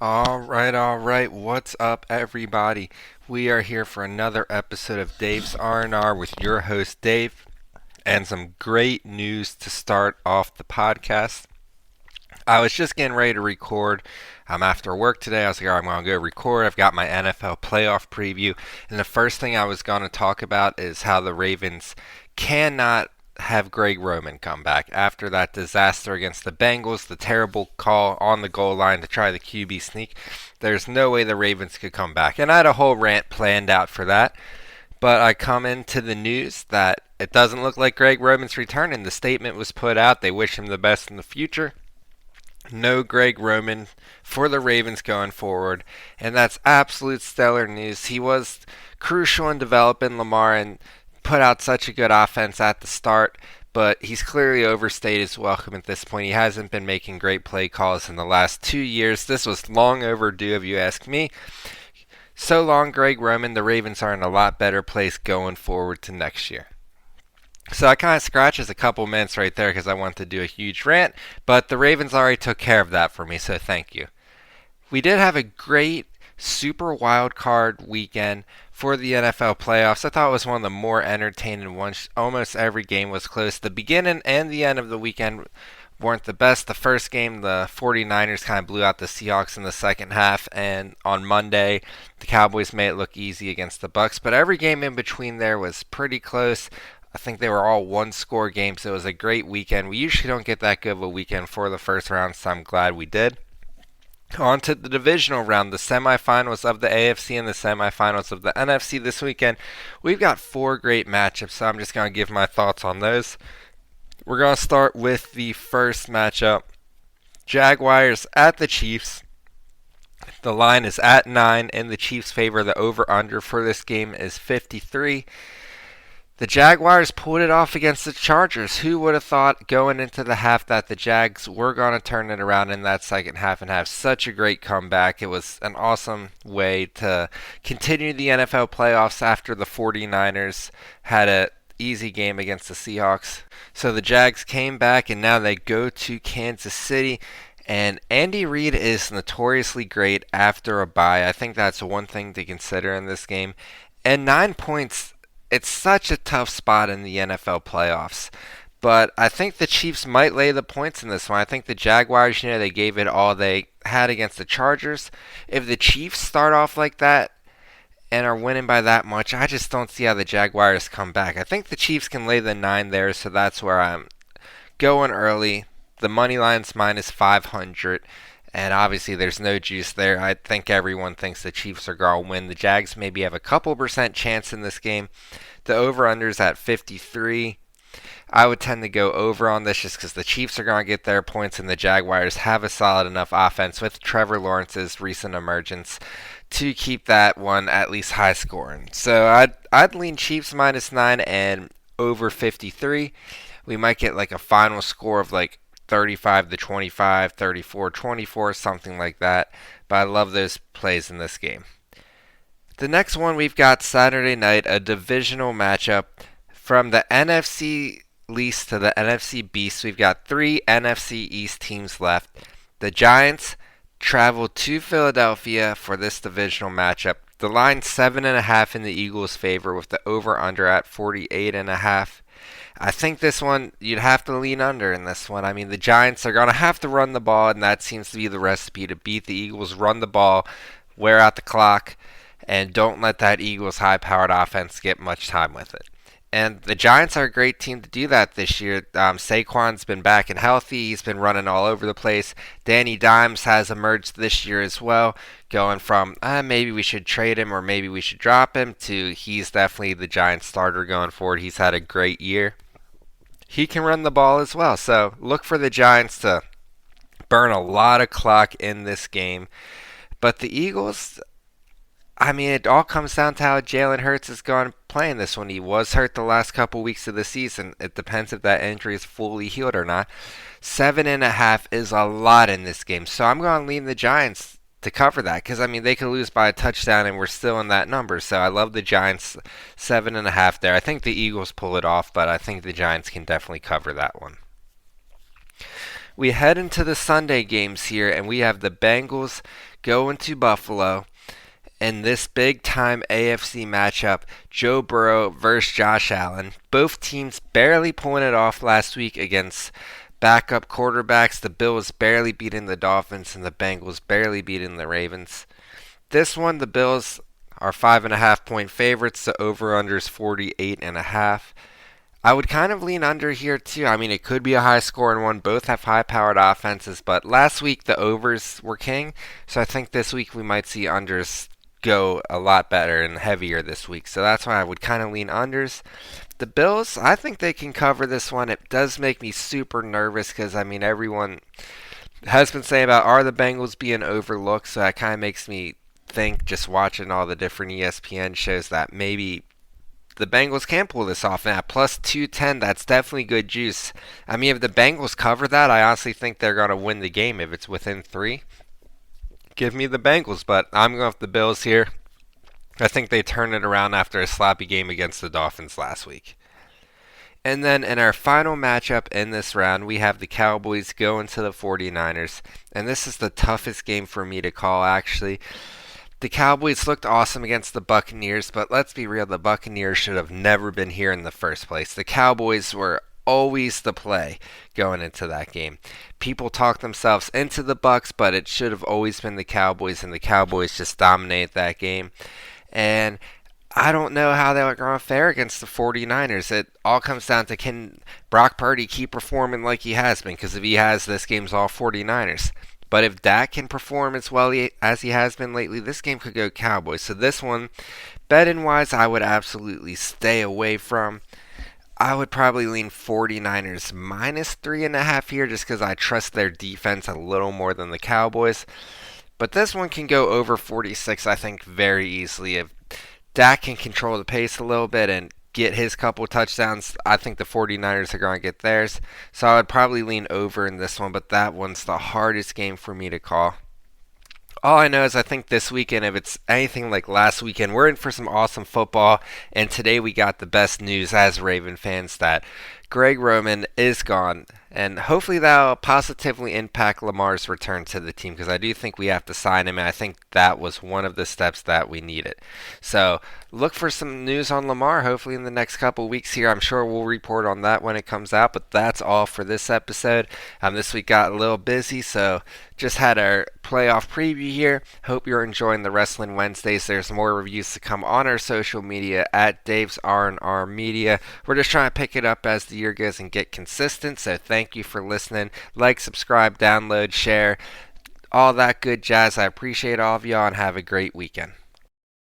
All right. What's up, everybody? We are here for another episode of Dave's R&R with your host, Dave, and some great news to start off the podcast. I was just getting ready to record. After work today. I was like, all right, I'm going to go record. I've got my NFL playoff preview. And the first thing I was going to talk about is how the Ravens cannot have Greg Roman come back after that disaster against the Bengals, the terrible call on the goal line to try the QB sneak. There's no way the Ravens could come back. And I had a whole rant planned out for that. But I come into the news that it doesn't look like Greg Roman's returning. The statement was put out. They wish him the best in the future. No Greg Roman for the Ravens going forward, and that's absolute stellar news. He was crucial in developing Lamar and put out such a good offense at the start, but he's clearly overstayed his welcome at this point. He hasn't been making great play calls in the last 2 years. This was long overdue, if you ask me. So long, Greg Roman. The Ravens are in a lot better place going forward to next year. So I kind of scratches a couple minutes right there because I want to do a huge rant, but the Ravens already took care of that for me, so thank you. We did have a great super wild card weekend for the NFL playoffs. I thought it was one of the more entertaining ones. Almost every game was close. The beginning and the end of the weekend weren't the best. The first game, the 49ers kind of blew out the Seahawks in the second half, and on Monday, the Cowboys made it look easy against the Bucks. But every game in between there was pretty close. I think they were all one-score games. So it was a great weekend. We usually don't get that good of a weekend for the first round, so I'm glad we did. On to the divisional round, the semifinals of the AFC and the semifinals of the NFC this weekend. We've got four great matchups, so I'm just going to give my thoughts on those. We're going to start with the first matchup. Jaguars at the Chiefs. The line is at 9 in the Chiefs' favor. The over-under for this game is 53. The Jaguars pulled it off against the Chargers. Who would have thought going into the half that the Jags were going to turn it around in that second half and have such a great comeback? It was an awesome way to continue the NFL playoffs after the 49ers had an easy game against the Seahawks. So the Jags came back and now they go to Kansas City. And Andy Reid is notoriously great after a bye. I think that's one thing to consider in this game. And 9 points, it's such a tough spot in the NFL playoffs. But I think the Chiefs might lay the points in this one. I think the Jaguars, they gave it all they had against the Chargers. If the Chiefs start off like that and are winning by that much, I just don't see how the Jaguars come back. I think the Chiefs can lay the 9 there, so that's where I'm going early. The money line's minus 500. And obviously, there's no juice there. I think everyone thinks the Chiefs are going to win. The Jags maybe have a couple percent chance in this game. The over-under's at 53. I would tend to go over on this just because the Chiefs are going to get their points and the Jaguars have a solid enough offense with Trevor Lawrence's recent emergence to keep that one at least high scoring. So I'd lean Chiefs minus 9 and over 53. We might get like a final score of like 35 to 25, 34-24, something like that. But I love those plays in this game. The next one we've got Saturday night, a divisional matchup from the NFC least to the NFC beast. We've got three NFC East teams left. The Giants travel to Philadelphia for this divisional matchup. The line's 7.5 in the Eagles' favor with the over/under at 48.5. I think this one, you'd have to lean under in this one. I mean, the Giants are going to have to run the ball, and that seems to be the recipe to beat the Eagles. Run the ball, wear out the clock, and don't let that Eagles high-powered offense get much time with it. And the Giants are a great team to do that this year. Saquon's been back and healthy. He's been running all over the place. Danny Dimes has emerged this year as well, going from maybe we should trade him or maybe we should drop him to he's definitely the Giants starter going forward. He's had a great year. He can run the ball as well. So look for the Giants to burn a lot of clock in this game. But the Eagles, I mean, it all comes down to how Jalen Hurts is going playing this one. He was hurt the last couple weeks of the season. It depends if that injury is fully healed or not. 7.5 is a lot in this game. So I'm going to lean the Giants to cover that because, I mean, they could lose by a touchdown and we're still in that number. So I love the Giants 7.5 there. I think the Eagles pull it off, but I think the Giants can definitely cover that one. We head into the Sunday games here, and we have the Bengals going to Buffalo in this big time AFC matchup, Joe Burrow versus Josh Allen. Both teams barely pulling it off last week against backup quarterbacks. The Bills barely beating the Dolphins, and the Bengals barely beating the Ravens. This one, the Bills are 5.5 point favorites. The over/under is 48.5. I would kind of lean under here too. I mean, it could be a high scoring one. Both have high-powered offenses, but last week the overs were king, so I think this week we might see unders go a lot better and heavier this week. So that's why I would kind of lean unders. The Bills, I think they can cover this one. It does make me super nervous because, I mean, everyone has been saying about are the Bengals being overlooked, so that kind of makes me think, just watching all the different ESPN shows, that maybe the Bengals can pull this off. And at plus 210, that's definitely good juice. I mean, if the Bengals cover that, I honestly think they're going to win the game if it's within 3. Give me the Bengals, but I'm going with the Bills here. I think they turn it around after a sloppy game against the Dolphins last week. And then in our final matchup in this round, we have the Cowboys going to the 49ers. And this is the toughest game for me to call, actually. The Cowboys looked awesome against the Buccaneers, but let's be real, the Buccaneers should have never been here in the first place. The Cowboys were always the play going into that game. People talk themselves into the Bucs, but it should have always been the Cowboys, and the Cowboys just dominate that game. And I don't know how they were going to fare against the 49ers. It all comes down to, can Brock Purdy keep performing like he has been? Because if he has, this game's all 49ers. But if Dak can perform as well as he has been lately, this game could go Cowboys. So this one, betting-wise, I would absolutely stay away from. I would probably lean 49ers minus 3.5 here, just because I trust their defense a little more than the Cowboys. But this one can go over 46, I think, very easily. If Dak can control the pace a little bit and get his couple touchdowns, I think the 49ers are going to get theirs. So I would probably lean over in this one, but that one's the hardest game for me to call. All I know is I think this weekend, if it's anything like last weekend, we're in for some awesome football. And today we got the best news as Raven fans, that Greg Roman is gone. And hopefully that'll positively impact Lamar's return to the team, because I do think we have to sign him, and I think that was one of the steps that we needed. So look for some news on Lamar hopefully in the next couple weeks here. I'm sure we'll report on that when it comes out, but that's all for this episode. This week got a little busy, so just had our playoff preview here. Hope you're enjoying the Wrestling Wednesdays. There's more reviews to come on our social media at Dave's R&R Media. We're just trying to pick it up as the year goes and get consistent, so thank you for listening. Like, subscribe, download, share, all that good jazz. I appreciate all of y'all, and have a great weekend.